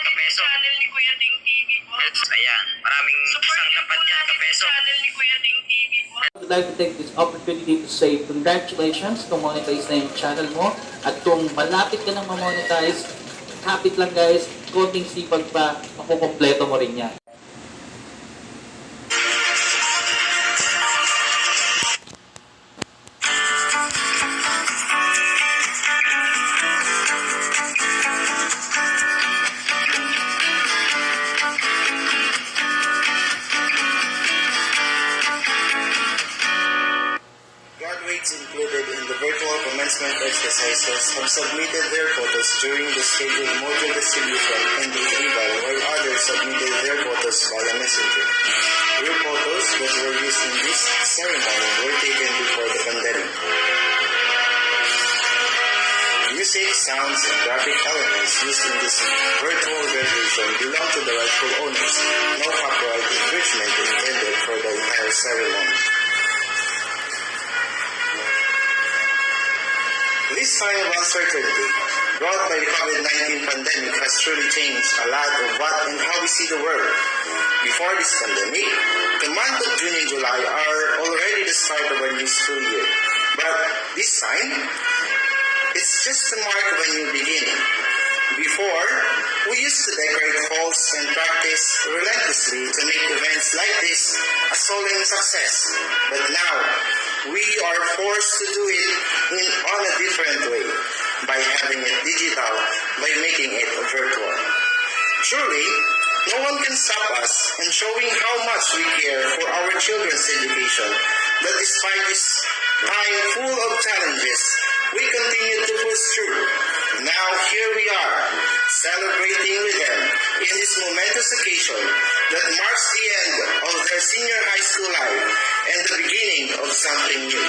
kapeso. Channel ni Kuya Ting TV po. Ayan, maraming isang dapat yan, kapeso. Channel ni Kuya Ting TV po. I would like to take this opportunity to say congratulations kung monetize na yung channel mo. At kung malapit ka nang ma-monetize, kapit lang guys, konting sipag pa, makukompleto mo rin yan. Graduates included in the virtual commencement exercises have submitted their photos during the scheduled module distribution and the eval, while others submitted their photos via messenger. Your photos that were used in this ceremony were taken before the pandemic. Music, sounds, and graphic elements used in this virtual graduation belong to the rightful owners. No copyright infringement intended for the entire ceremony. This time of uncertainty brought by the COVID-19 pandemic has truly changed a lot of what and how we see the world. Before this pandemic, the month of June and July are already the start of a new school year. But this time, it's just a mark of a new beginning. Before, we used to decorate halls and practice relentlessly to make events like this a solemn success. But now, we are forced to do it on a different way, by having it digital, by making it virtual. Truly, no one can stop us in showing how much we care for our children's education, that despite this time full of challenges, we continue to push through. Now here we are, celebrating with them in this momentous occasion that marks the end of their senior high school life and the beginning of something new.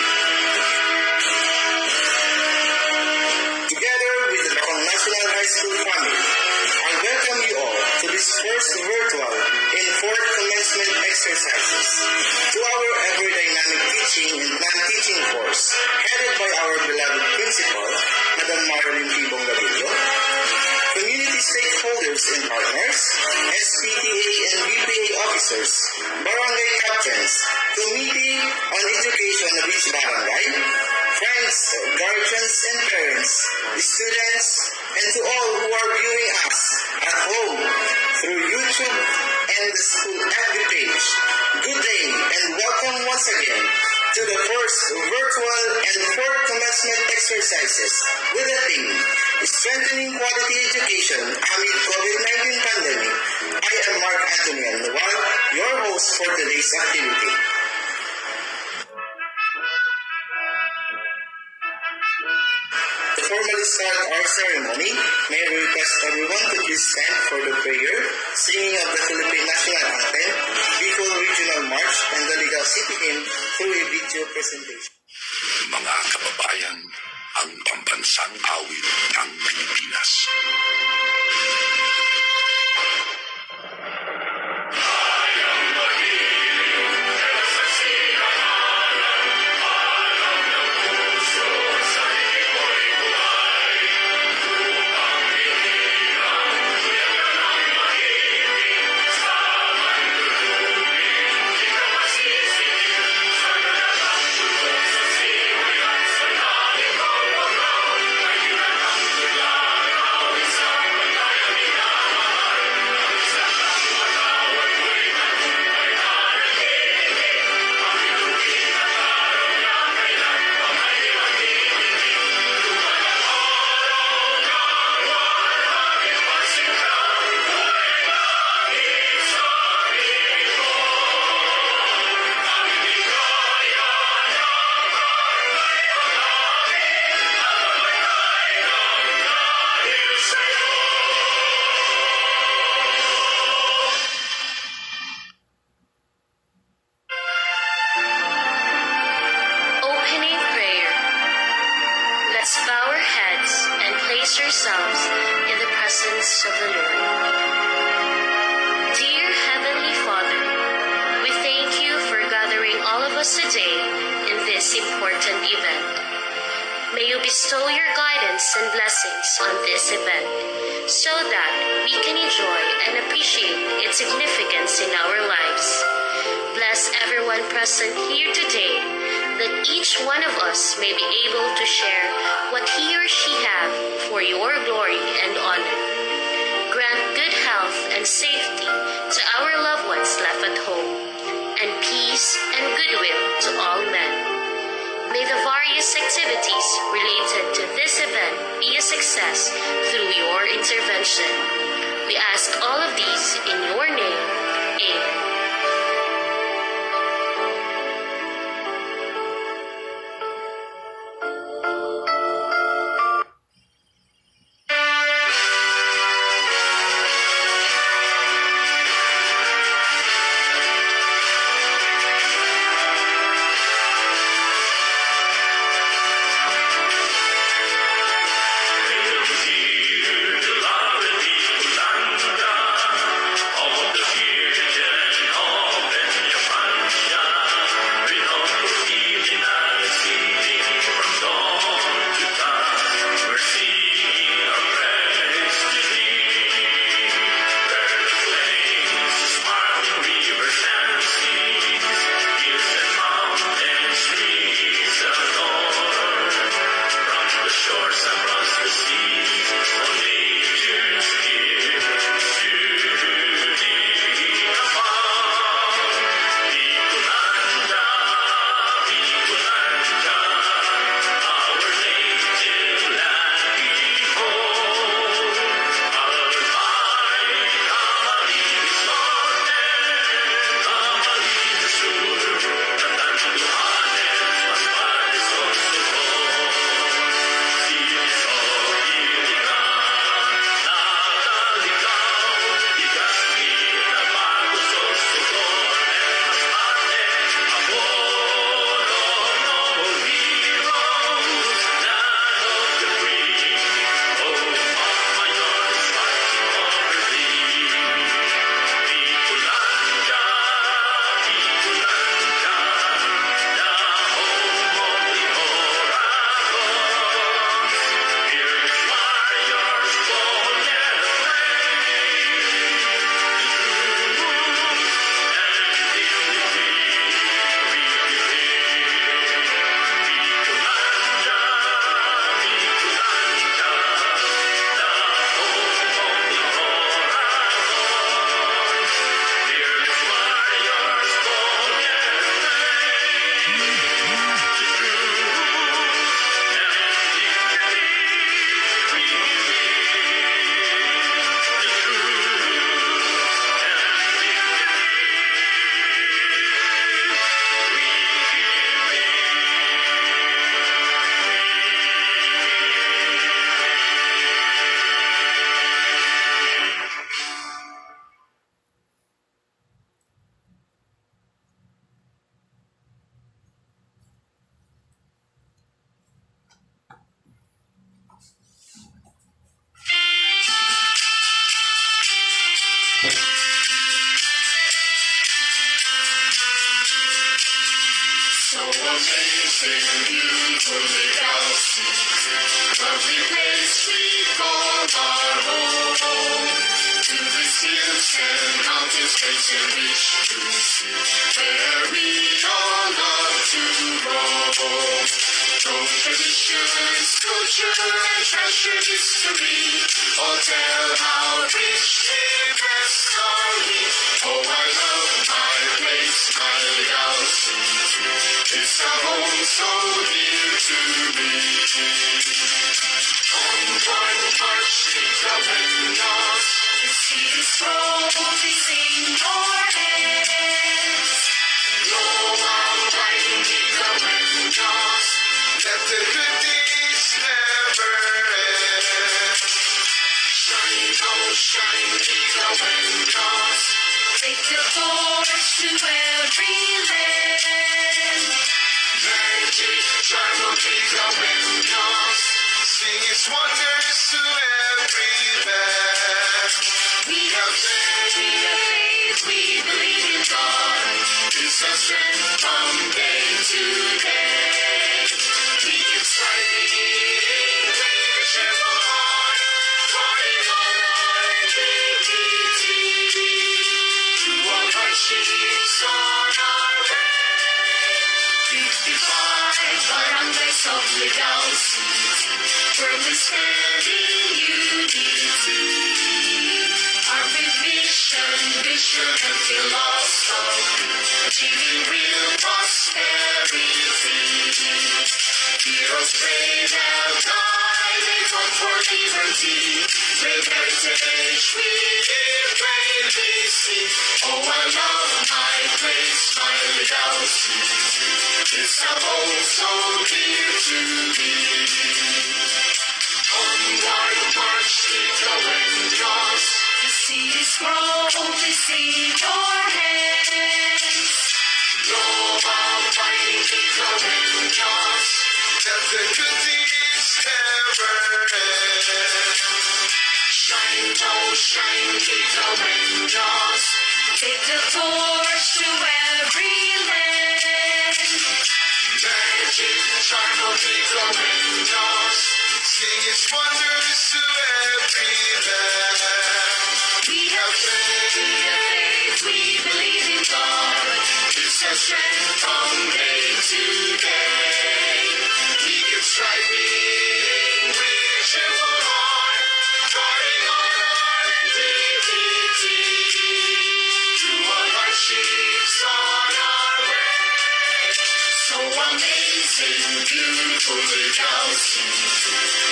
Together with the BACONG National High School family, I welcome you all to this first virtual and fourth commencement exercises, to our ever dynamic teaching and non-teaching course, headed by our beloved principal, Madam Marilyn P. Bongavillo, community stakeholders and partners, SPTA and BPA officers, barangay captains, committee on education of each barangay, friends, guardians and parents, students, and to all who are viewing us at home through YouTube and the school FB page. Good day and welcome once again to the first virtual and fourth commencement exercises with the theme Strengthening Quality Education Amid COVID-19 Pandemic. I am Mark Anthony Alnual, your host for today's activity. To formally start our ceremony, may I request everyone to please stand for the prayer, singing of the Philippine National Anthem, Bicol Regional March, and the Legal City Hymn through a video presentation. Mga kababayan, ang pambansang awit ng Pilipinas. yourselves in the presence of the Lord. Dear Heavenly Father, we thank you for gathering all of us today in this important event. May you you bestow your guidance and blessings on this event so that we can enjoy and appreciate its significance in our lives. Bless everyone present here today, that each one of us may be able to share what he or she have for your glory and honor. Grant good health and safety to our loved ones left at home, and peace and goodwill to all men. May the various activities related to this event be a success through your intervention. We ask all of these in your name. Amen. So amazing, beautifully galaxies, lovely place we call our home. To these hills and mountains, place and reach to see, where we all love to roam. From traditions, culture, and treasured history, all tell how rich their best are we. Oh, I love my place, my galaxy. It's a home so dear to me. On one march, the windows, you see the trophies in your hands. Blow out light and keep the windows. Let the good days never end. Shine, oh shine, keep the windows. Take the torch to every land. Magic, charm will keep the windows. Sing its wonders to every man. We have faith, we believe in God. It's our strength from day to day. We can fight. of legality, firmly stand in unity. Our big vision and philosophy, achieving real prosperity. Heroes brave have died, they fought for liberty. Brave heritage we bravely see. Oh, I love my place, my legality. It's a home so dear to me. Onward march, with the windows. The city's growth is in your hands. Global fighting, with the windows. Let the good deeds never end. Shine, oh shine, with the windows. Take the torch to every land. Magic, charm of the windows. Sing its wonders to every land. We have faith, we believe in God. It's our strength from day to day. We keep striving with cheerful heart, guarding on our integrity. Through all hardships on our way. So amazing, beautiful legality.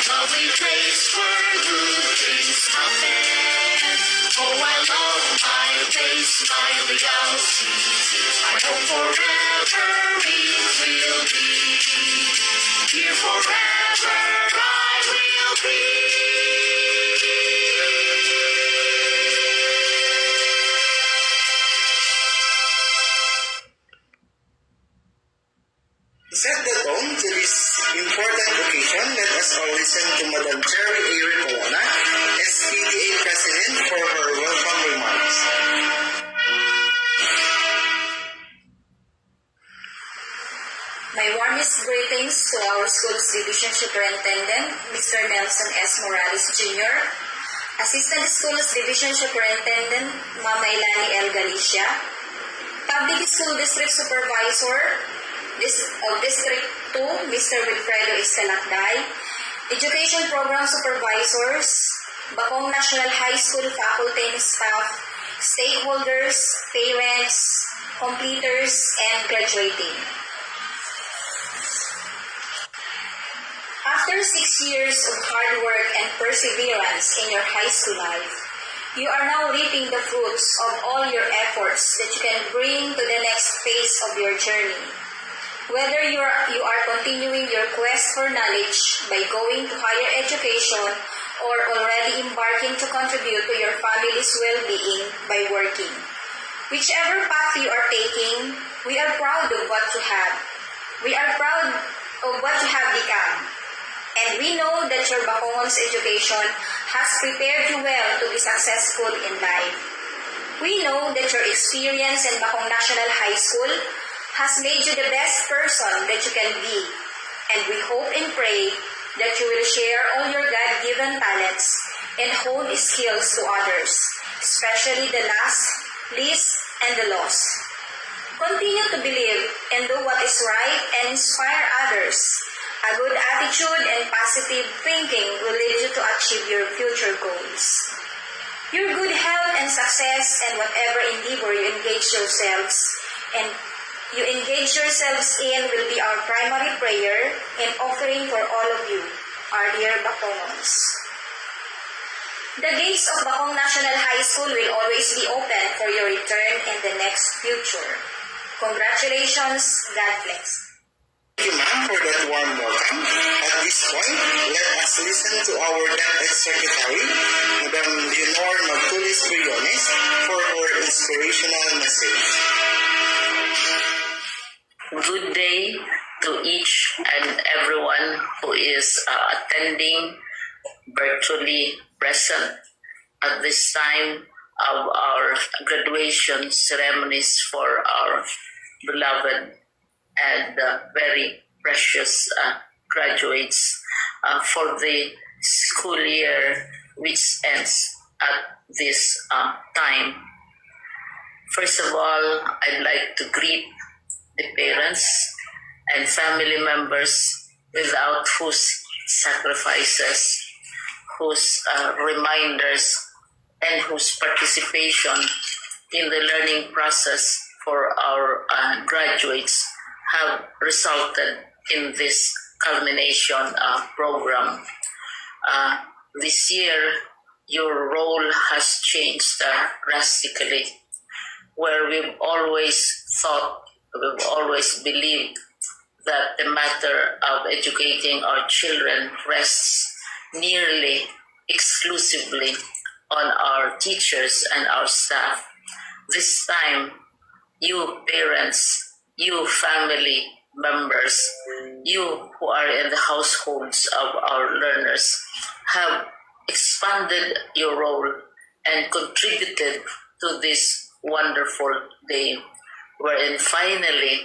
Lovely place where good things happen. Oh, I love my place, my legality. I hope forever it will be. Here forever I will be. To set the tone to this important occasion, let us all listen to Madam Cherry A. Ricolona, SPDA President, for her welcome remarks. My warmest greetings to our school's Division Superintendent, Mr. Nelson S. Morales Jr., Assistant Schools Division Superintendent, Mama Ilani L. Galicia, Public School District Supervisor of District 2, Mr. Wilfredo Escalacday, Education Program Supervisors, BACONG National High School faculty and staff, stakeholders, parents, completers, and graduating. After 6 years of hard work and perseverance in your high school life, you are now reaping the fruits of all your efforts that you can bring to the next phase of your journey. Whether you are continuing your quest for knowledge by going to higher education or already embarking to contribute to your family's well-being by working. Whichever path you are taking, we are proud of what you have. We are proud of what you have become. And we know that your BACONG's education has prepared you well to be successful in life. We know that your experience in BACONG National High School has made you the best person that you can be. And we hope and pray that you will share all your God-given talents and hold skills to others, especially the least, and the lost. Continue to believe and do what is right and inspire others. A good attitude and positive thinking will lead you to achieve your future goals. Your good health and success and whatever endeavor you engage yourselves in will be our primary prayer and offering for all of you, our dear BACONGers. The gates of BACONG National High School will always be open for your return in the next future. Congratulations, God bless. Thank you, ma'am, for that warm welcome. At this point, let us listen to our DepEd Secretary, Madam Leonor Magtulis Briones, for her inspirational message. Good day to each and everyone who is attending virtually present at this time of our graduation ceremonies for our beloved and very precious graduates for the school year which ends at this time. First of all, I'd like to greet the parents and family members without whose sacrifices, whose reminders, and whose participation in the learning process for our graduates have resulted in this culmination program. This year, your role has changed drastically, where we've always believed that the matter of educating our children rests nearly exclusively on our teachers and our staff. This time, you parents, you family members, you who are in the households of our learners have expanded your role and contributed to this wonderful day wherein finally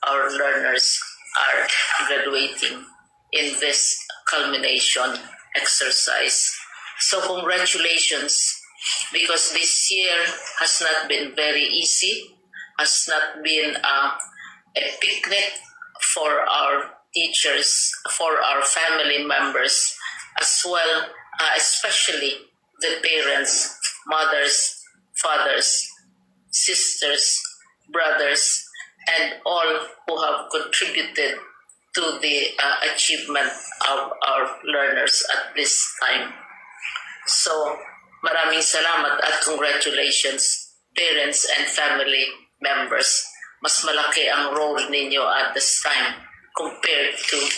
our learners are graduating in this culmination exercise. So congratulations, because this year has not been very easy, has not been a picnic for our teachers, for our family members, as well, especially the parents, mothers, fathers, sisters, brothers, and all who have contributed to the achievement of our learners at this time. So, maraming salamat at congratulations, parents and family members. Mas malaki ang role ninyo at this time compared to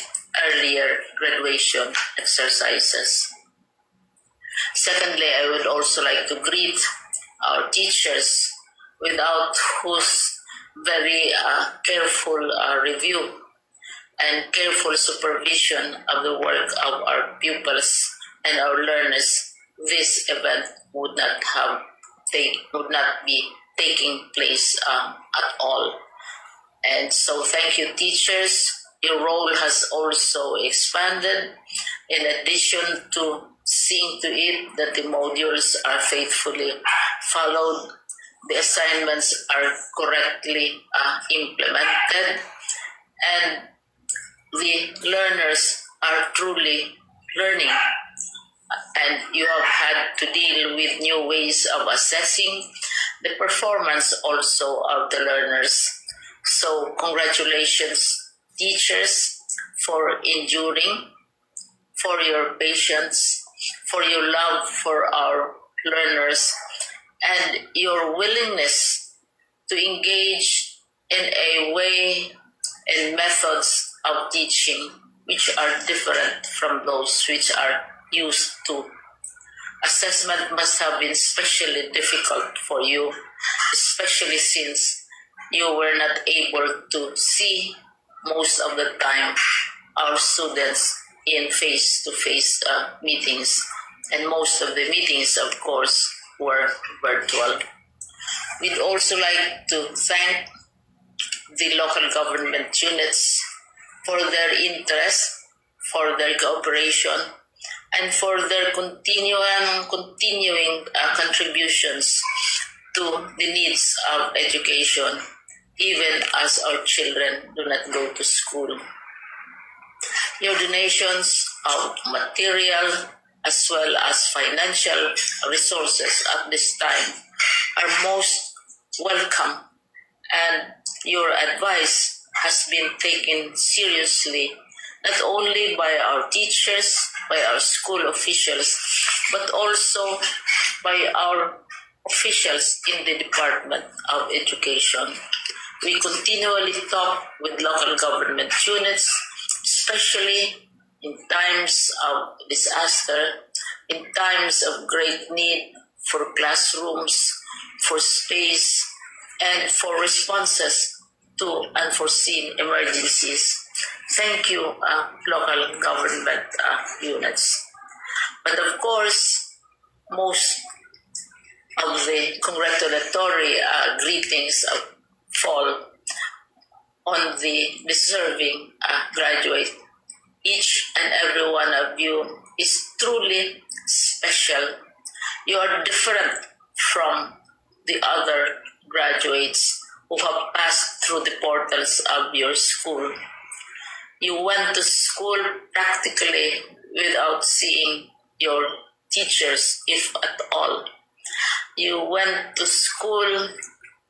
earlier graduation exercises. Secondly, I would also like to greet our teachers, without whose very careful review and careful supervision of the work of our pupils and our learners, this event would not be taking place at all. And so thank you, teachers. Your role has also expanded, in addition to seeing to it that the modules are faithfully followed, the assignments are correctly implemented, and the learners are truly learning. And you have had to deal with new ways of assessing the performance also of the learners. So congratulations, teachers, for enduring, for your patience, for your love for our learners, and your willingness to engage in a way and methods of teaching which are different from those which are used to. Assessment must have been especially difficult for you, especially since you were not able to see most of the time our students in face-to-face meetings, and most of the meetings, of course, were virtual. We'd also like to thank the local government units for their interest, for their cooperation, and for their continuing contributions to the needs of education, even as our children do not go to school. Your donations of material as well as financial resources at this time are most welcome, and your advice has been taken seriously not only by our teachers, by our school officials, but also by our officials in the Department of Education. We continually talk with local government units, especially in times of disaster, in times of great need for classrooms, for space, and for responses to unforeseen emergencies. Thank you, local government units. But of course, most of the congratulatory greetings fall on the deserving graduate. Each and every one of you is truly special. You are different from the other graduates who have passed through the portals of your school. You went to school practically without seeing your teachers, if at all. You went to school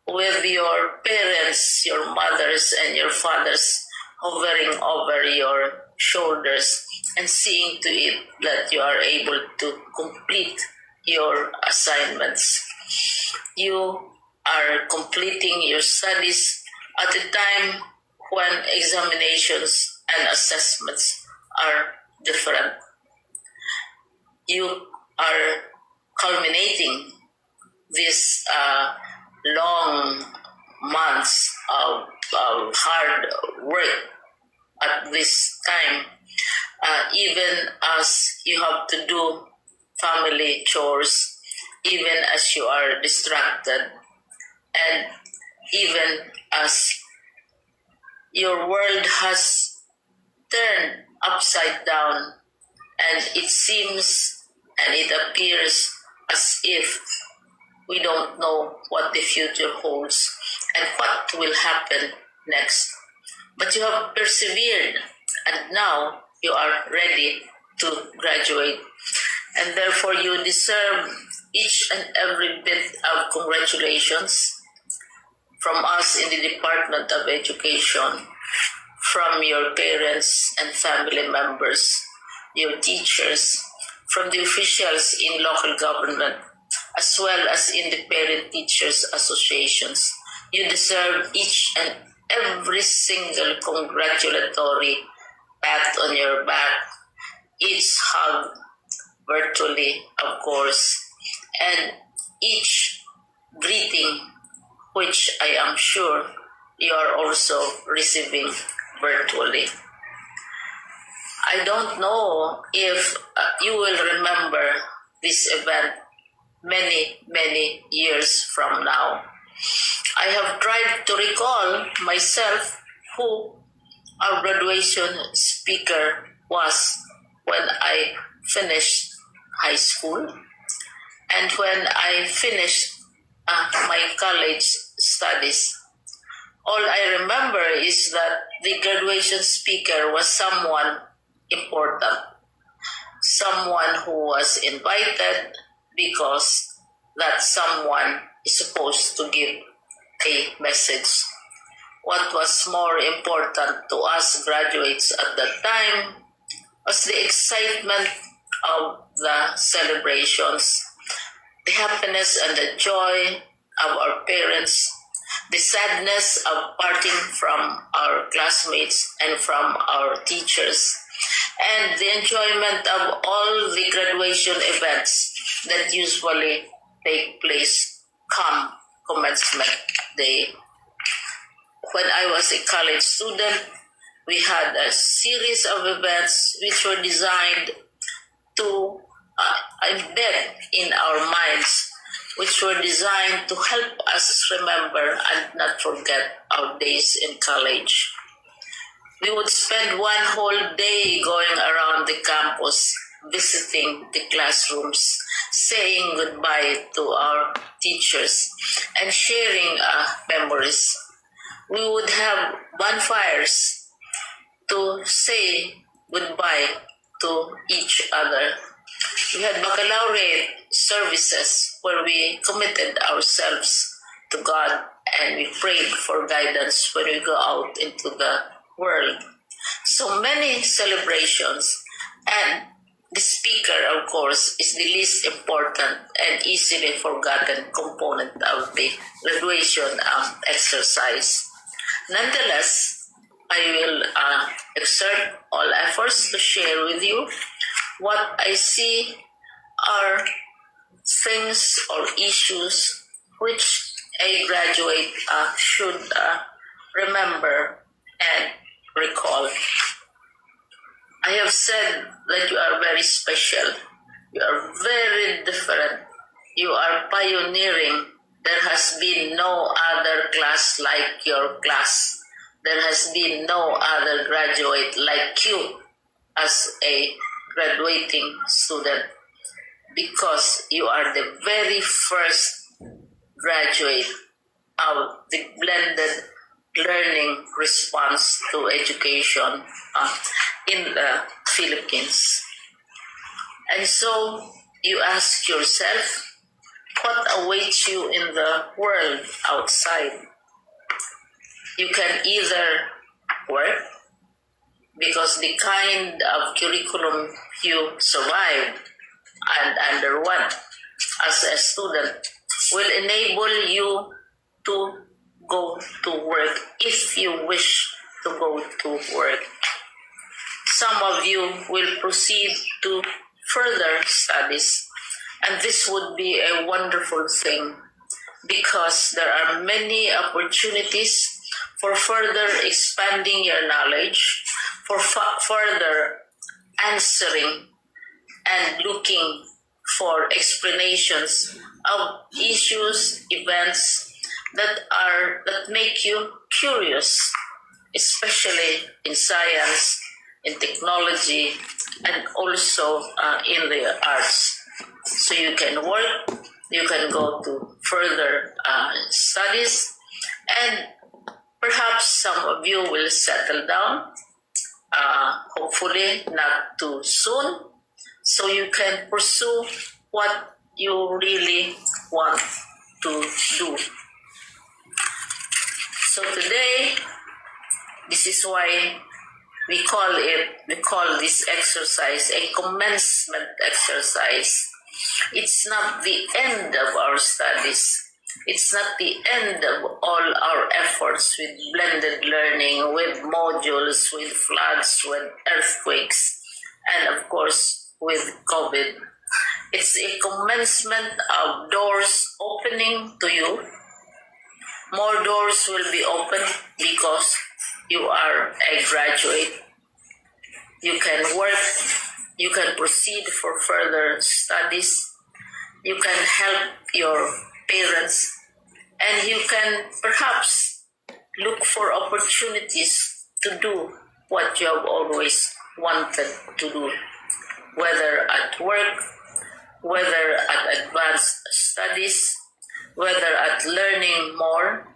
with your parents, your mothers and your fathers hovering over your shoulders and seeing to it that you are able to complete your assignments. You are completing your studies at a time when examinations and assessments are different. You are culminating these long months of hard work at this time, even as you have to do family chores, even as you are distracted, and even as your world has turned upside down, and it seems and it appears as if we don't know what the future holds and what will happen next. But you have persevered, and now you are ready to graduate. And therefore, you deserve each and every bit of congratulations from us in the Department of Education, from your parents and family members, your teachers, from the officials in local government, as well as in the parent teachers associations. You deserve each and every single congratulatory pat on your back, each hug virtually, of course, and each greeting, which I am sure you are also receiving virtually. I don't know if you will remember this event many years from now. I have tried to recall myself who our graduation speaker was when I finished high school and when I finished my college studies. All I remember is that the graduation speaker was someone important, someone who was invited because that someone is supposed to give a message. What was more important to us graduates at that time was the excitement of the celebrations, the happiness and the joy of our parents, the sadness of parting from our classmates and from our teachers, and the enjoyment of all the graduation events that usually take place come commencement day. When I was a college student, we had a series of events which were designed to embed in our minds, which were designed to help us remember and not forget our days in college. We would spend one whole day going around the campus, visiting the classrooms, saying goodbye to our teachers, and sharing memories. We would have bonfires to say goodbye to each other. We had baccalaureate services where we committed ourselves to God and we prayed for guidance when we go out into the world. So many celebrations, and the speaker, of course, is the least important and easily forgotten component of the graduation exercise. Nonetheless, I will exert all efforts to share with you what I see are things or issues which a graduate should remember and recall. I have said that you are very special. You are very different. You are pioneering. There has been no other class like your class. There has been no other graduate like you as a graduating student, because you are the very first graduate of the blended learning response to education in the Philippines. And so you ask yourself, what awaits you in the world outside? You can either work, because the kind of curriculum you survived and underwent as a student will enable you to go to work if you wish to go to work. Some of you will proceed to further studies, and this would be a wonderful thing because there are many opportunities for further expanding your knowledge, for further answering and looking for explanations of issues, events that make you curious, especially in science, in technology, and also in the arts. So you can work, you can go to further studies, and perhaps some of you will settle down, hopefully not too soon, so you can pursue what you really want to do. So today, this is why we call this exercise a commencement exercise. It's not the end of our studies. It's not the end of all our efforts with blended learning, with modules, with floods, with earthquakes, and of course with COVID. It's a commencement of doors opening to you. More doors will be open because you are a graduate. You can work, you can proceed for further studies, you can help your parents, and you can perhaps look for opportunities to do what you have always wanted to do, whether at work, whether at advanced studies, whether at learning more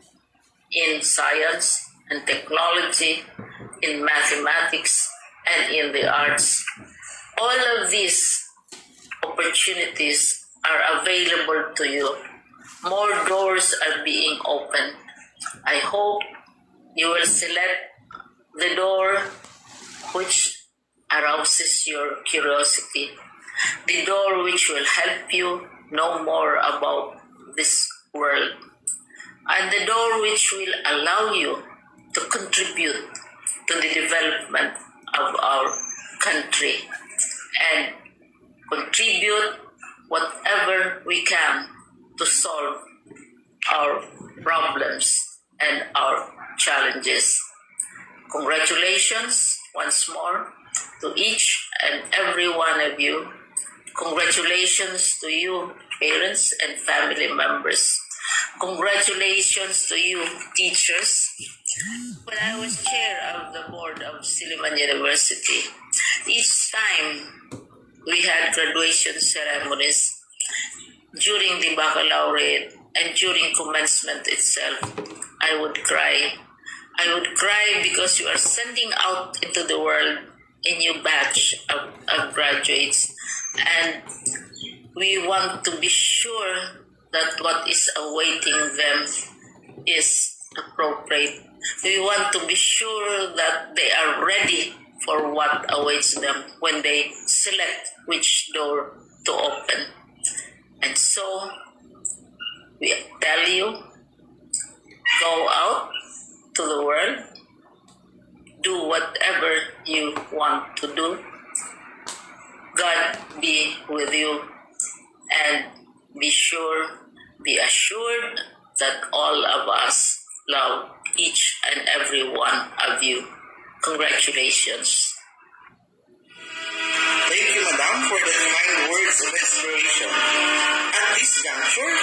in science and technology, in mathematics, and in the arts. All of these opportunities are available to you. More doors are being opened. I hope you will select the door which arouses your curiosity, the door which will help you know more about this world, and the door which will allow you to contribute to the development of our country and contribute whatever we can to solve our problems and our challenges. Congratulations once more to each and every one of you. Congratulations to you, parents and family members. Congratulations to you, teachers. When I was chair of the board of Silliman University, each time we had graduation ceremonies during the baccalaureate and during commencement itself, I would cry. I would cry because you are sending out into the world a new batch of graduates, and we want to be sure that what is awaiting them is appropriate. We want to be sure that they are ready for what awaits them when they select which door to open. And so, we tell you, go out to the world, do whatever you want to do. God be with you, and be assured that all of us love each and every one of you. Congratulations. Thank you, Madam, for the kind words of inspiration. At this juncture,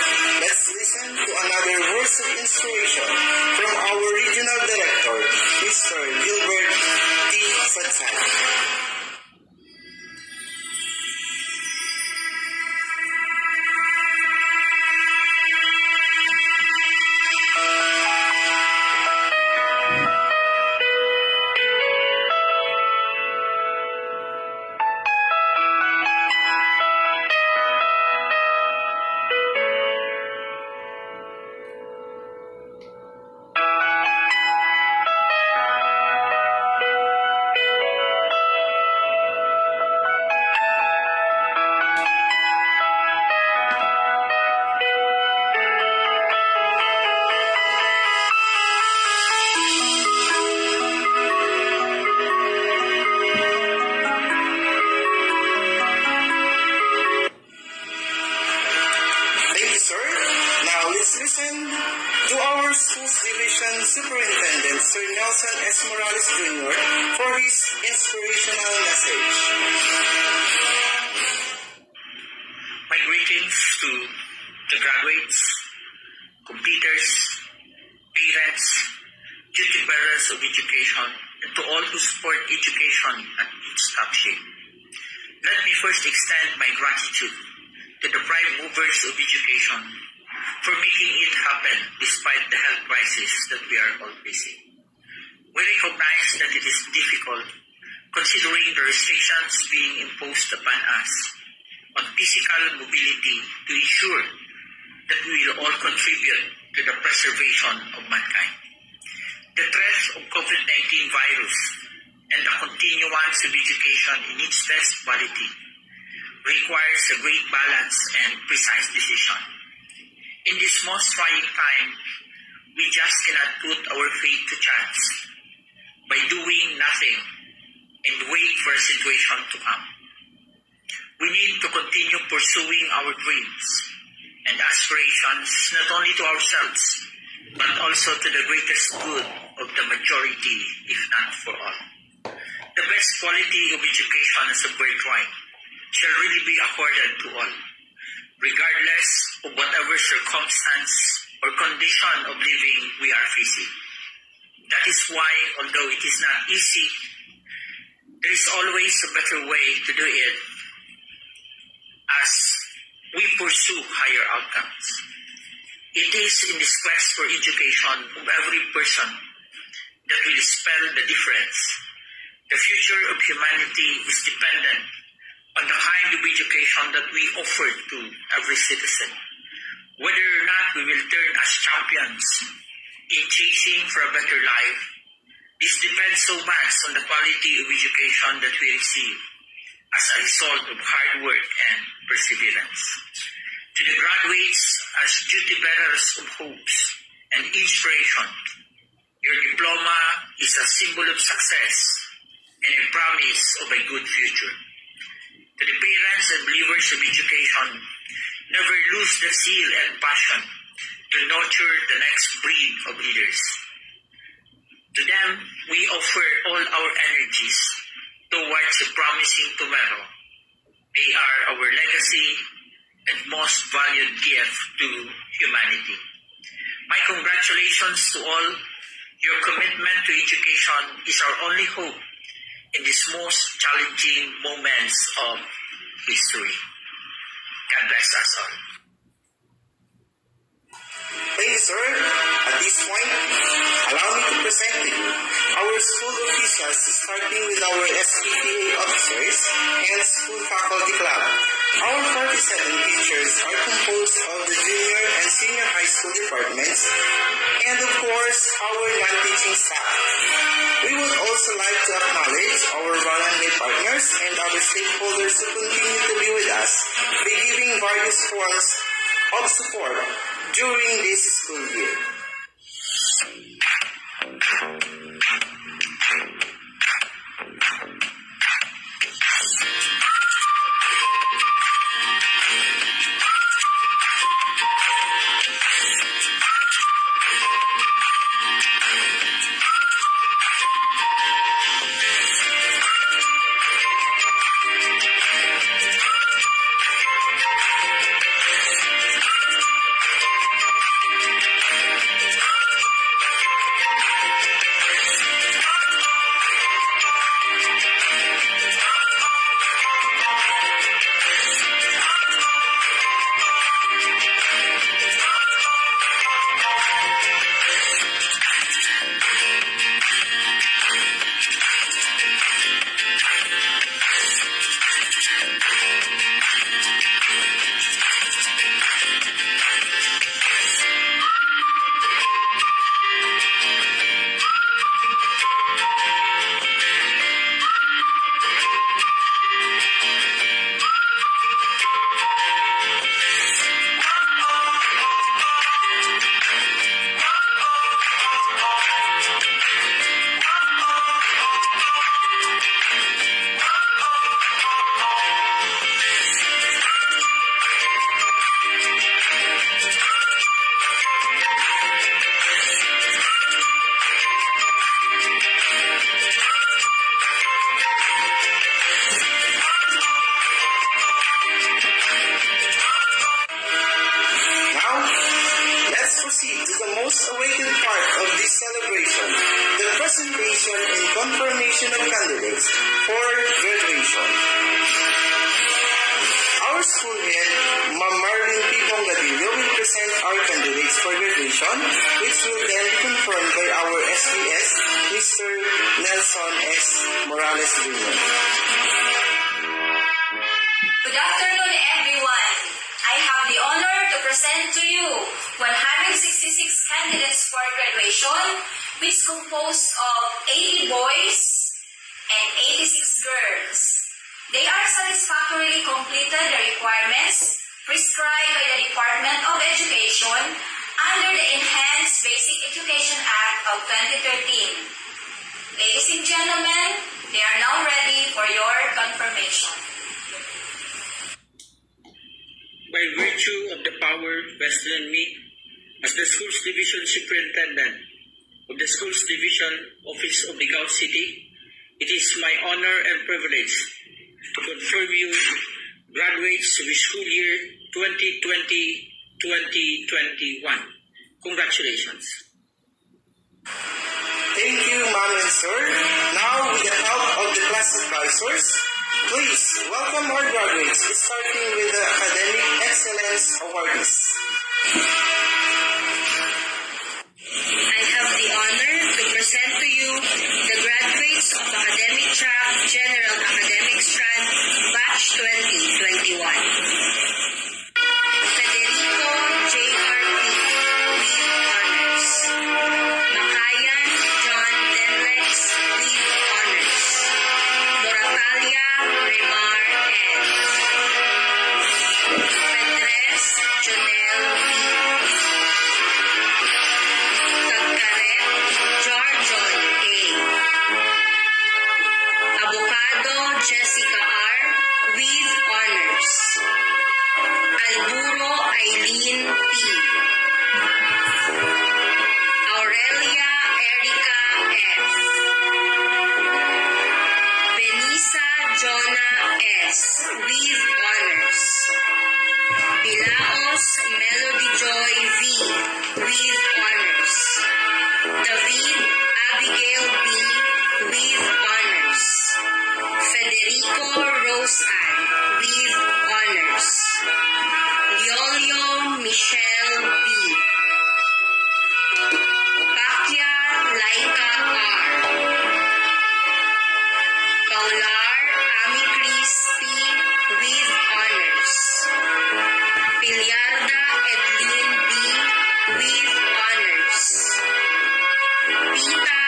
let's listen to another words of inspiration from our regional director, Mr. Gilbert T. Fatsani. Education Superintendent Sir Nelson S. Morales Jr. for his inspirational message. My greetings to the graduates, completers, parents, duty bearers of education, and to all who support education at its top shape. Let me first extend my gratitude to the prime movers of education for making it happen despite the health crisis that we are all facing. We recognize that it is difficult considering the restrictions being imposed upon us on physical mobility to ensure that we will all contribute to the preservation of mankind. The threat of COVID-19 virus and the continuance of education in its best quality requires a great balance and precise decision. In this most trying time, we just cannot put our fate to chance by doing nothing and wait for a situation to come. We need to continue pursuing our dreams and aspirations not only to ourselves, but also to the greatest good of the majority, if not for all. The best quality of education as a birthright shall really be accorded to all, regardless of whatever circumstance or condition of living we are facing. That is why, although it is not easy, there is always a better way to do it as we pursue higher outcomes. It is in this quest for education of every person that will spell the difference. The future of humanity is dependent on the kind of education that we offer to every citizen. Whether or not we will turn as champions in chasing for a better life, this depends so much on the quality of education that we receive as a result of hard work and perseverance. To the graduates as duty bearers of hopes and inspiration, your diploma is a symbol of success and a promise of a good future. To the parents and believers of education, never lose the zeal and passion to nurture the next breed of leaders. To them, we offer all our energies towards a promising tomorrow. They are our legacy and most valued gift to humanity. My congratulations to all. Your commitment to education is our only hope in these most challenging moments of history. God bless us all. Thank you, sir. At this point, allow me to present to you our school officials, starting with our SPPA officers and school faculty club. Our 47 teachers are composed of the junior and senior high school departments, and of course, our non-teaching staff. We would also like to acknowledge our volunteer partners and our stakeholders who continue to be with us by giving various forms of support during this school year. presentation and confirmation of candidates for graduation. Our school head, Ma'am Marlene P. Bongadillo, will present our candidates for graduation, which will then be confirmed by our SBS, Mr. Nelson S. Morales Jr. Good afternoon, everyone. I have the honor to present to you 166 candidates for graduation, which is composed of 80 boys and 86 girls. They are satisfactorily completed the requirements prescribed by the Department of Education under the Enhanced Basic Education Act of 2013. Ladies and gentlemen, they are now ready for your confirmation. By virtue of the power vested in me as the school's division superintendent of the school's division office of Bicao City, it is my honor and privilege to confirm you graduates of the school year 2020-2021. Congratulations. Thank you, Ma'am and Sir. Now, with the help of the class advisors, please welcome our graduates, starting with the Academic Excellence Awardees. I have the honor to present to you the graduates of Academic Track General Academic Strand Batch 2021. Federico J.R.P. with honors. Makayan John Denlex with honors. Moratalia Remar N. Pedres Jonel P. Tagkaret Georgion A. Abocado Jessica R. with honors. Alburo Eileen P. Aurelia Erica F. Benisa Jonah S. with honors. Bilaos Melody Joy V. with honors. David Abigail B. with honors. Federico Rose Ann with honors. Liolio Michelle B. Pakya Laika R. Paular Ami Chris P. with honors. Piliarda Edlin B. with honors. Pita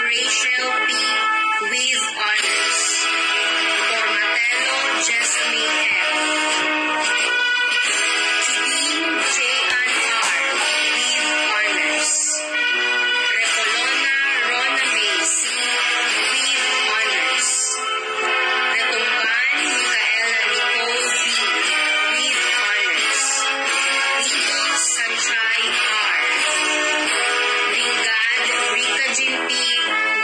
Rachel P. with honors. Formatelo Jessamine F. Kidin J.N. R. with honors. Repolona Rona May C. with honors. Retumban Micaela Nicole B. with honors. Vito Sanchay R. Ringad Rika Jin P.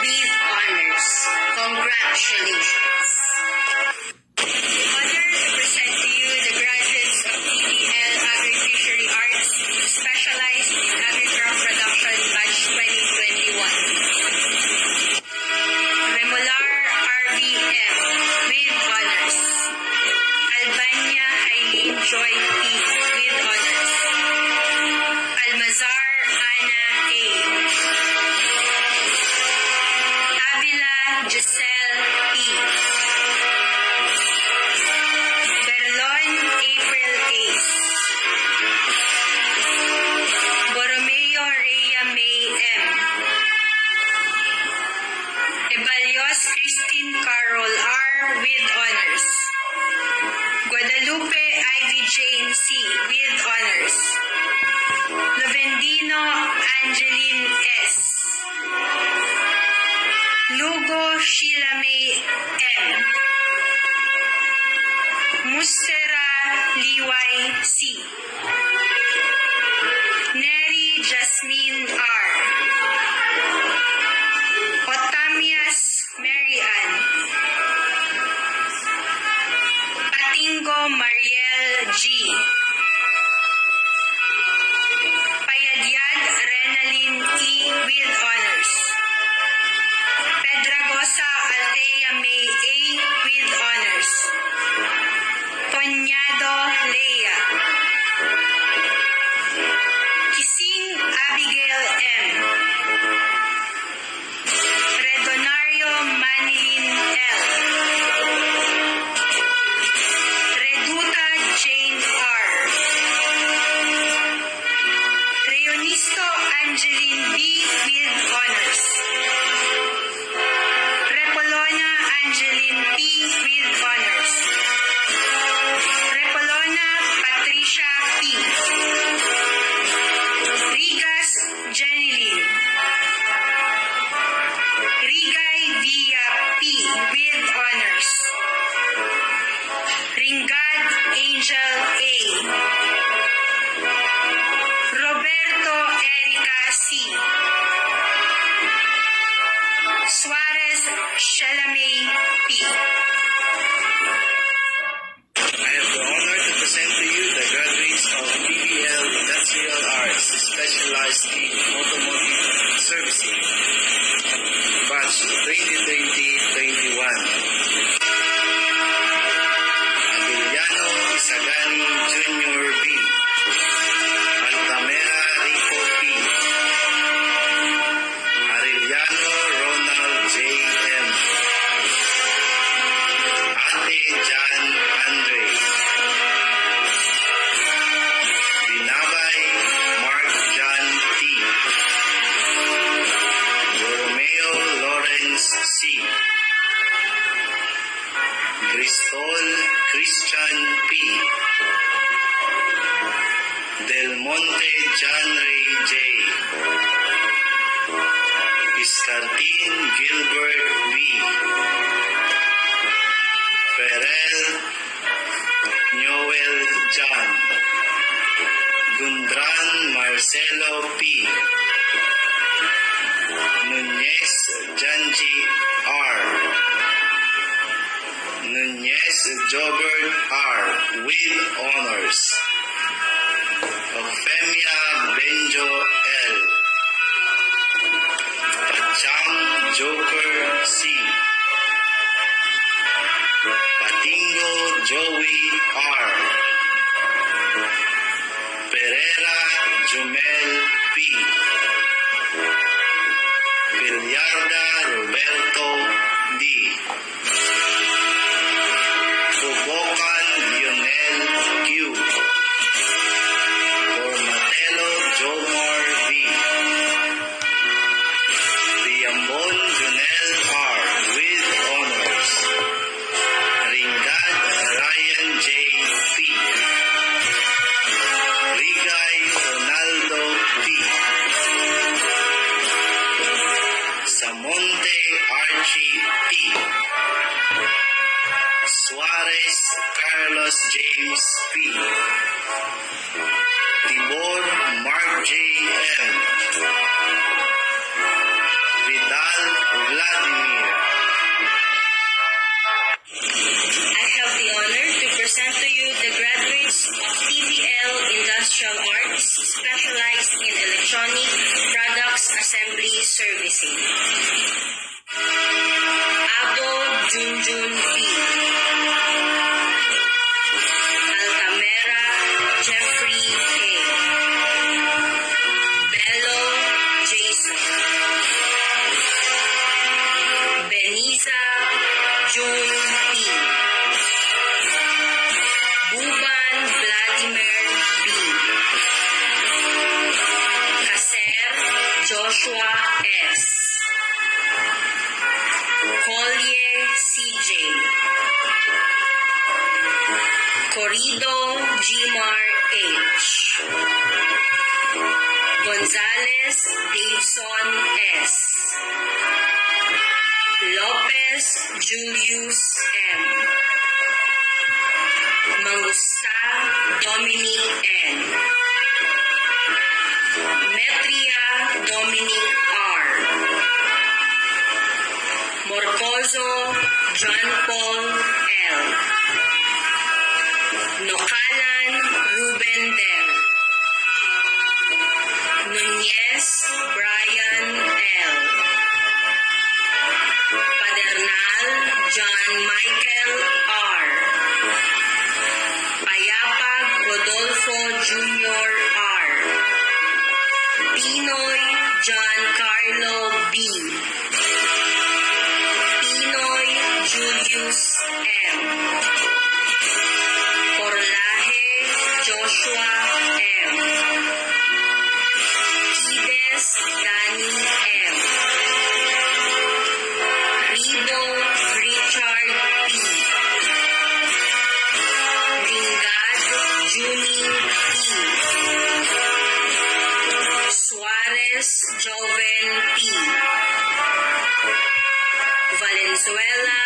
with honors. Congratulations. Honor to present to you the graduates of PDL Agri-Fishery Arts specialized in agri-crop production batch 2021. Remolar RVM with honors. Albania Eileen Joy P. with honors. Almazar Ana A. Avila Giselle P. Berlon April Ace. Borromeo Rhea May M. Ebalios Christine Carol R. with honors. Guadalupe Ivy Jane C. with honors. Lovendino Angeline S. Lugo Sheila May M. Mustera Liway C. Neri Jasmine R. Otamias Mary Ann. Patingo Mariel G. Payadyad Renalyn E. with honors. Rosa Altea May A. with honors. Tonyado Leia. Kising Abigail M. Redonario Manilin L. Reduta Jane R. Reonisto Angeline B. with honors. Repolona Angeline P. with honors. Repolona Patricia P. Rigas Janeline. Rigay Villa P. with honors. Ringad Angel A. Roberto Erica C. Suarez Shalamay P. I have the honor to present to you the graduates of BBL Industrial Arts, specialized in automotive servicing, batch 2020-21. Adeliano Isagani Jr. B. Altamera Rico P. Arellano Ronald J. M. Ate Jan Andre. Binabay Mark John T. Romeo Lawrence C. Bristol Christian P. Del Monte John Ray J. Istartin Gilbert V. Ferrell Noel John. Gundran Marcelo P. Nunez Janji R. Nunez Jobert R. with honors. Euphemia Benjo L. Pacham Joker C. Patingo Joey R. Pereira Jumel P. Villarda Roberto D. Kubokan Lionel Q. Formatelo Jomar V. Riambon Junel R. with honors. Ringad Ryan J. P. Rigay Ronaldo P. Samonte Archie P. Suarez Carlos James P. Tibor Mark J. M. Vidal Vladimir. I have the honor to present to you the graduates of TVL Industrial Arts, specialized in electronic products assembly servicing. Abo Junjun B. Altamera Jeffrey K. Bello Jason. Beniza June P. Buban Vladimir B. Caser Joshua S. Collier CJ. Corrido Gmar H. Gonzalez Davidson S. Lopez Julius M. Mangusta Dominic N. Metria Dominic R. Morcoso John Paul L. Nocalan Ruben Del. Nunez Brian L. Padel John Michael R. Payapag Rodolfo Jr. R. Pinoy John Carlo B. Pinoy Julius M. Corlaje Joshua M. Kides Danny M. Ribo Richard P. Ringad Juning P. Suarez Joven P. Valenzuela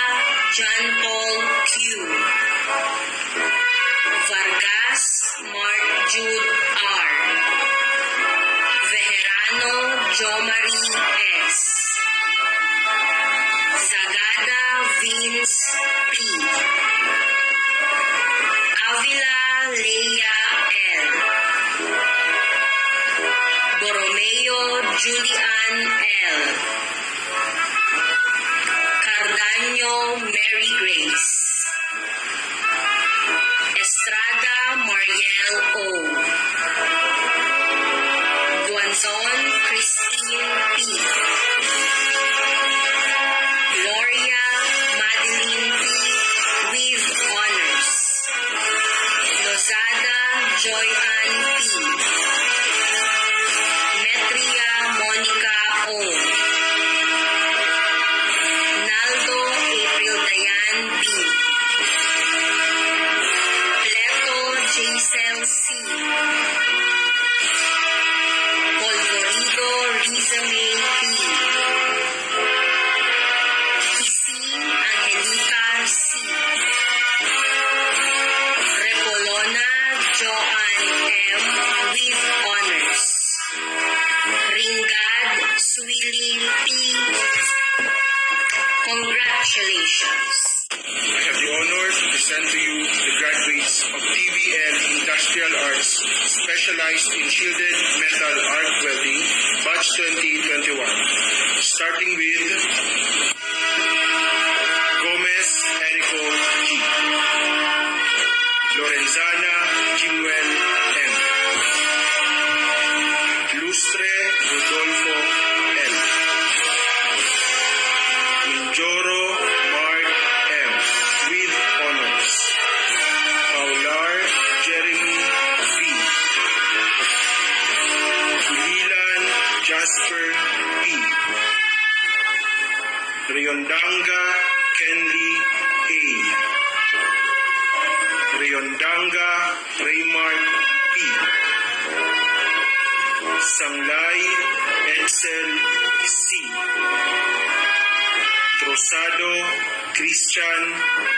John Paul Q. Vargas Mark Jude R. Vejerano Jomari S. Zagada Vince P. Avila Leia L. Borromeo Julian L. Cardaño Mary Grace. Estrada Mariel O. Guanzon Christine P. Gloria Madeline P. with honors. Lozada Joy Ann P. Metria Monica O. Naldo April Dayan B. Pleto Jaisel C. Polvorido Rizame P. Kising Angelica C. Repolona Joan M. with honors. Ringad Swili P. Congratulations. I have the honor to present to you the graduates of TVL Industrial Arts, specialized in shielded metal arc welding, batch 2021. Starting with Gomez Erico G. Lorenzana Jimuel M. Lustre Rodolfo L. Minjoro Mark M. with honors. Paular Jeremy B. Kulilan Jasper P. Riondanga Kenley A. Riondanga Raymart P. Sanglay Edsel C. Rosado Christian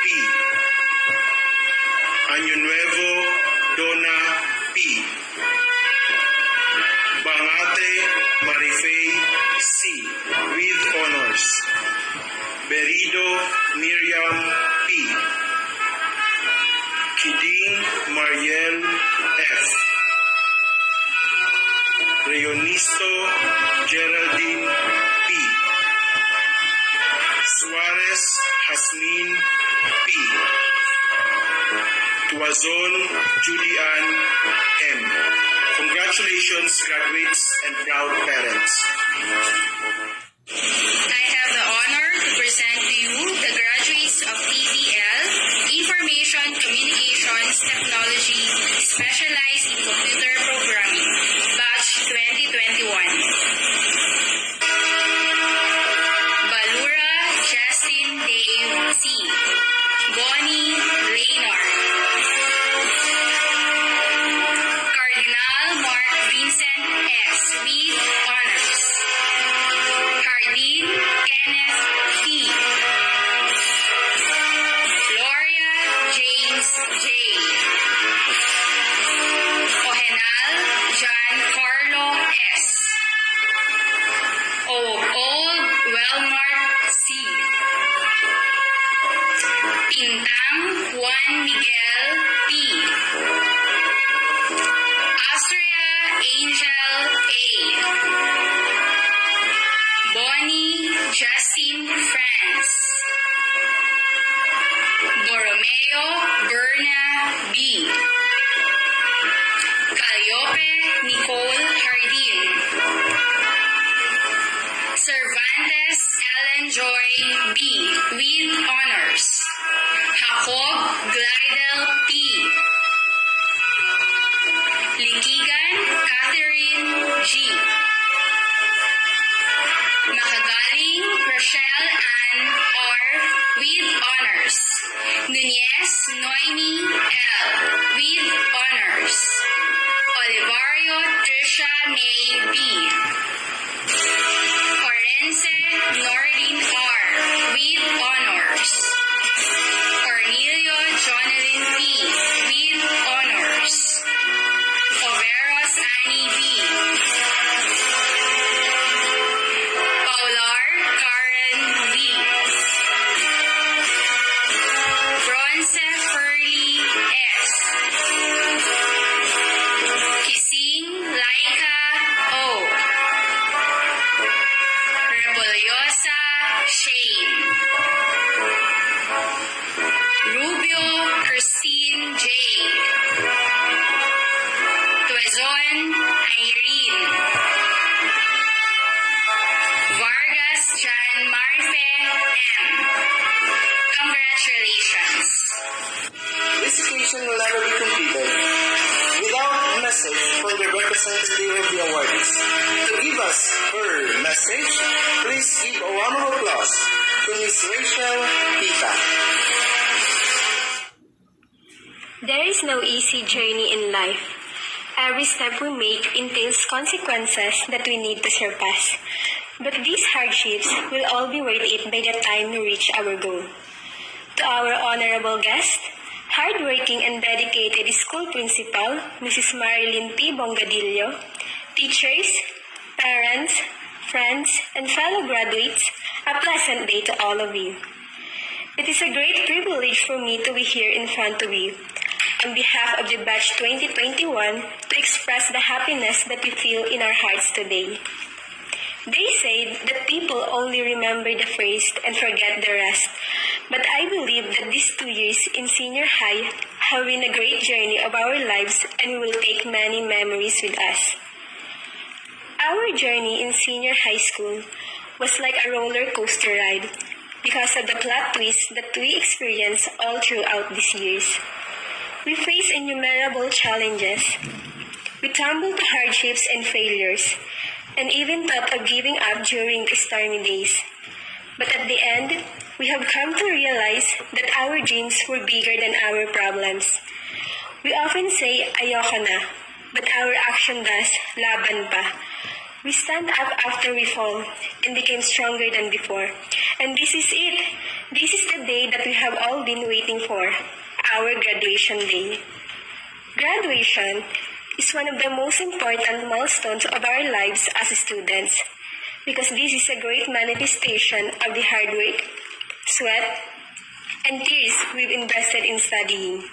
P. Año Nuevo Donna P. Bangate Marifey C. with honors. Berido Miriam P. Kiding Mariel F. Reonisto Geraldine P. Suarez Hasmin P. Tuazon Julian M. Congratulations, graduates and proud parents. I have the honor to present to you the graduates of TVL, Information Communications Technology, specialized in computer programming, batch 2021. Balura Justin Dave C. Bonnie Leonard. Cardinal Mark Vincent S. with honors. Hardin Kenneth P. Gloria James J. Ohenal Giancarlo S. Old Wellmark C. Pintang Juan Miguel P. Austria Angel A. Bonnie Justin France. Leo Berna B. Calliope Nicole Hardin. Cervantes Ellen Joy B. with honors. Jacob Glidel P. Likigan Catherine G. Makagaling Rochelle Ann R. with honors. Nunez Noemi L. with honors. Olivario Trisha May B. Orense Nordin R. with honors. Cornelio Jonathan P. with honors. Overos Annie B. Paular Karen V. Bronze Furley S. Kising Laika O. Rebeliosa Shane. Rubio Christine J. Tuazon Irene. Vargas Jan Marfe M. Congratulations. This occasion will never be completed without a message from the representative of the awardees. To give us her message, please give a round of applause to Ms. Rachel Pita. There is no easy journey in life. Every step we make entails consequences that we need to surpass. But these hardships will all be worth it by the time we reach our goal. To our honorable guest, hardworking and dedicated school principal, Mrs. Marilyn P. Bongadillo, teachers, parents, friends, and fellow graduates, a pleasant day to all of you. It is a great privilege for me to be here in front of you, on behalf of the Batch 2021, to express the happiness that we feel in our hearts today. They say that people only remember the first and forget the rest, but I believe that these 2 years in senior high have been a great journey of our lives, and we will take many memories with us. Our journey in senior high school was like a roller coaster ride because of the plot twists that we experienced all throughout these years. We faced innumerable challenges. We tumbled to hardships and failures, and even thought of giving up during the stormy days. But at the end, we have come to realize that our dreams were bigger than our problems. We often say, ayoko na, but our action does, laban pa. We stand up after we fall and became stronger than before. And this is it. This is the day that we have all been waiting for, our graduation day. Graduation is one of the most important milestones of our lives as students because this is a great manifestation of the hard work, sweat, and tears we've invested in studying.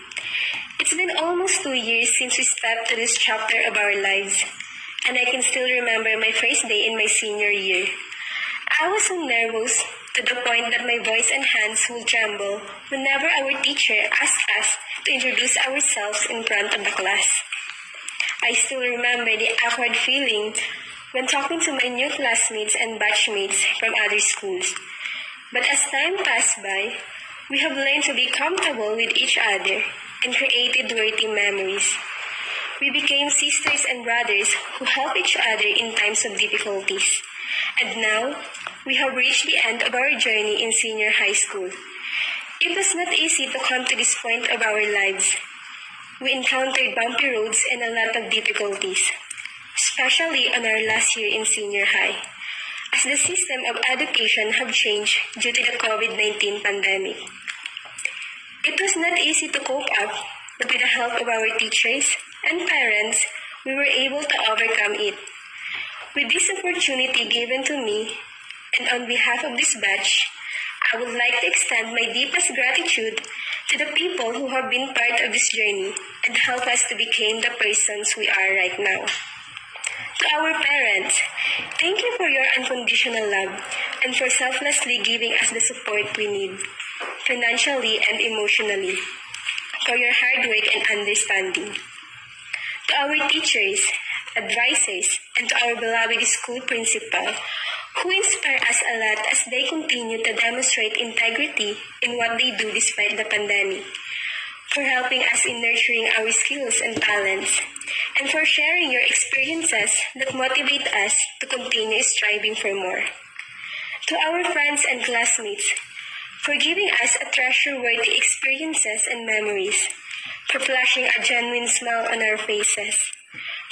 It's been almost 2 years since we stepped to this chapter of our lives, and I can still remember my first day in my senior year. I was so nervous to the point that my voice and hands would tremble whenever our teacher asked us to introduce ourselves in front of the class. I still remember the awkward feeling when talking to my new classmates and batchmates from other schools. But as time passed by, we have learned to be comfortable with each other and created worthy memories. We became sisters and brothers who help each other in times of difficulties. And now, we have reached the end of our journey in senior high school. It was not easy to come to this point of our lives. We encountered bumpy roads and a lot of difficulties, especially on our last year in senior high, as the system of education have changed due to the COVID-19 pandemic. It was not easy to cope up, but with the help of our teachers and parents, we were able to overcome it. With this opportunity given to me, and on behalf of this batch, I would like to extend my deepest gratitude to the people who have been part of this journey and help us to become the persons we are right now. To our parents, thank you for your unconditional love and for selflessly giving us the support we need, financially and emotionally. for your hard work and understanding. To our teachers, advisors, and to our beloved school principal, who inspire us a lot as they continue to demonstrate integrity in what they do despite the pandemic, for helping us in nurturing our skills and talents, and for sharing your experiences that motivate us to continue striving for more. To our friends and classmates, for giving us a treasure-worthy experiences and memories, for flashing a genuine smile on our faces,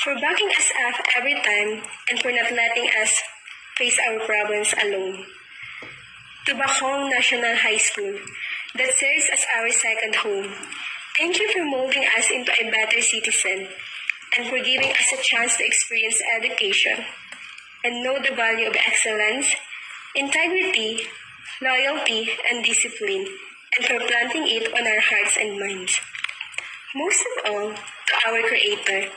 for backing us up every time, and for not letting us face our problems alone. To BACONG National High School, that serves as our second home, thank you for molding us into a better citizen, and for giving us a chance to experience education and know the value of excellence, integrity, loyalty, and discipline, and for planting it on our hearts and minds. Most of all, to our Creator,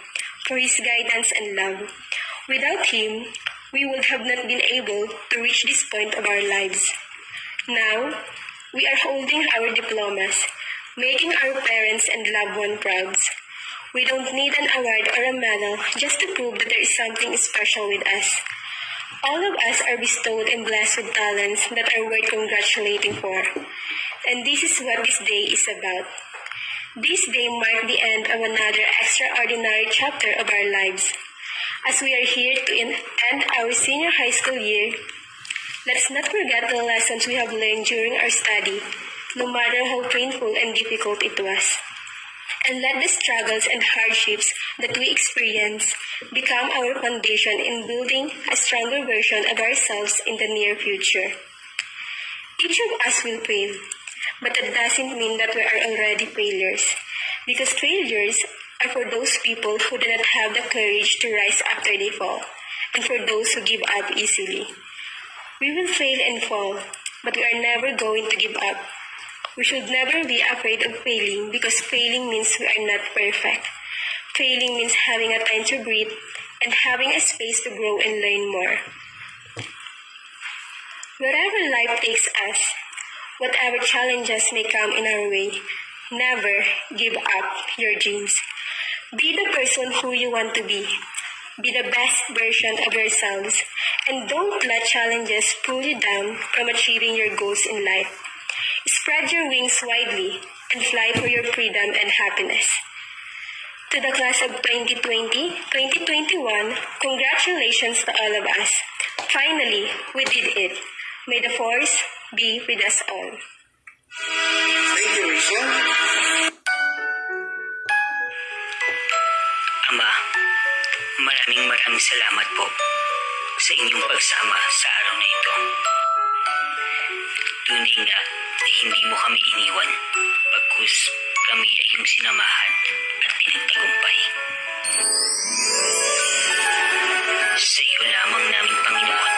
for His guidance and love. Without Him, we would have not been able to reach this point of our lives. Now, we are holding our diplomas, making our parents and loved ones proud. We don't need an award or a medal just to prove that there is something special with us. All of us are bestowed and blessed with talents that are worth congratulating for. And this is what this day is about. This day marked the end of another extraordinary chapter of our lives. As we are here to end our senior high school year, let's not forget the lessons we have learned during our study, no matter how painful and difficult it was. And let the struggles and hardships that we experience become our foundation in building a stronger version of ourselves in the near future. Each of us will fail, but that doesn't mean that we are already failures, because failures are for those people who do not have the courage to rise after they fall, and for those who give up easily. We will fail and fall, but we are never going to give up. We should never be afraid of failing, because failing means we are not perfect. Failing means having a time to breathe and having a space to grow and learn more. Wherever life takes us, whatever challenges may come in our way, never give up your dreams. Be the person who you want to be. Be the best version of yourselves, and don't let challenges pull you down from achieving your goals in life. Spread your wings widely and fly for your freedom and happiness. To the class of 2020-2021, congratulations to all of us. Finally, we did it. May the force be with us all. Thank you, Rachel. Ama, maraming salamat po sa inyong pagsama sa araw na ito. Tunay nga na hindi mo kami iniwan, bagkus kami ay iyong sinamahan at pinagtagumpay. Sa iyo lamang namin, Panginoon,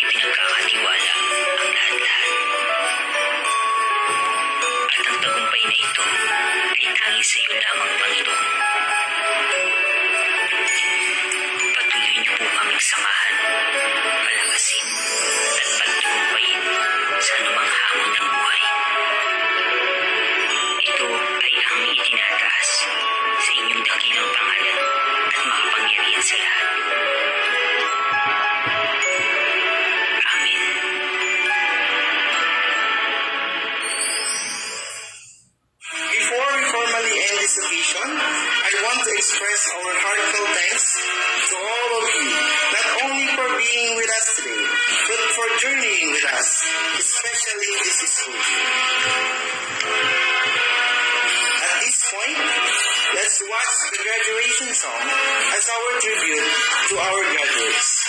ipinagkakatiwala ang lahat-lahat. At ang tagumpay na ito ay tanging sa iyo lamang, Panginoon. Patuloy niyo po kaming samahan, palakasin at pagtagumpayin sa anumang hamon ng buhay. Ito ay aming itinataas sa inyong dakilang pangalan at makapangyarihan sa lahat. Amen. Before we formally end this occasion, I want to express our heartfelt thanks to all of you, not only for being with us today, but for journeying with us, especially this school year. At this point, let's watch the graduation song as our tribute to our graduates.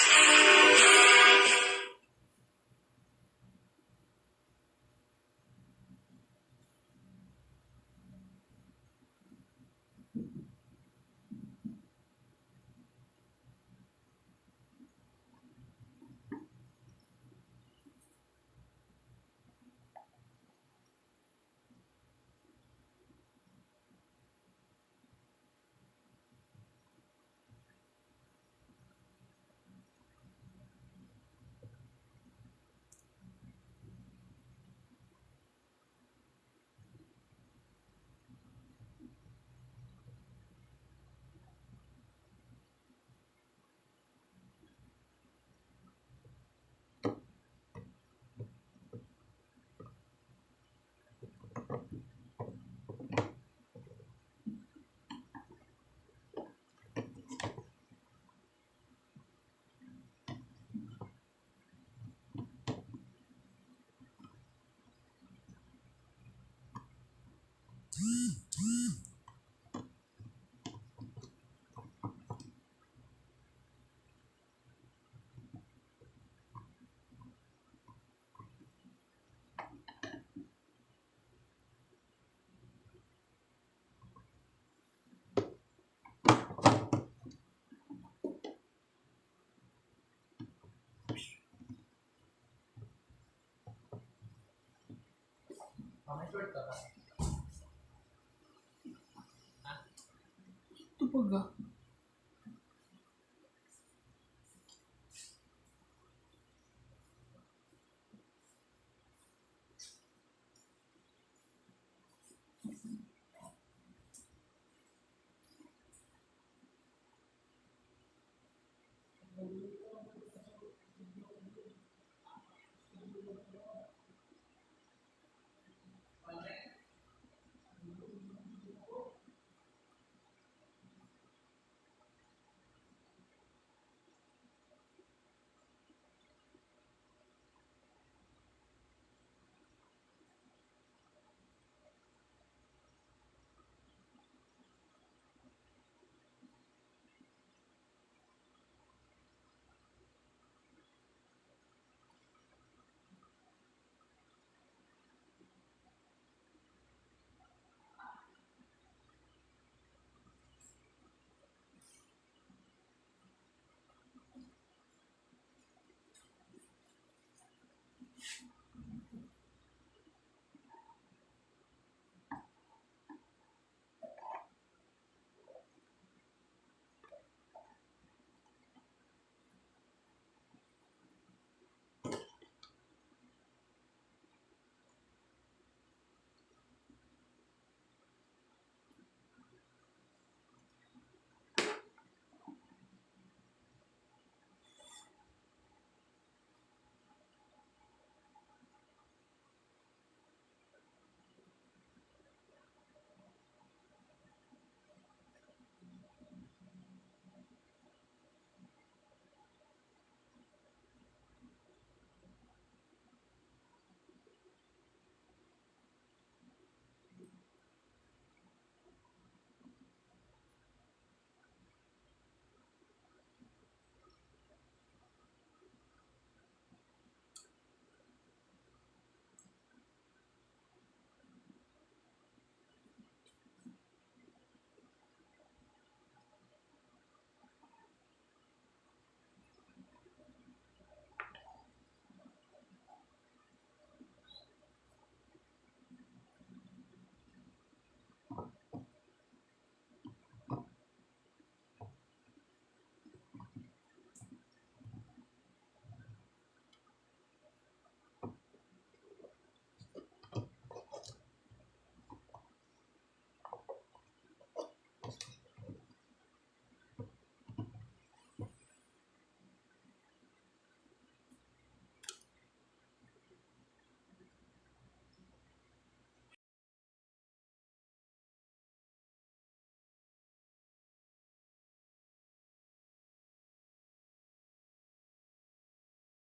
Ito baga.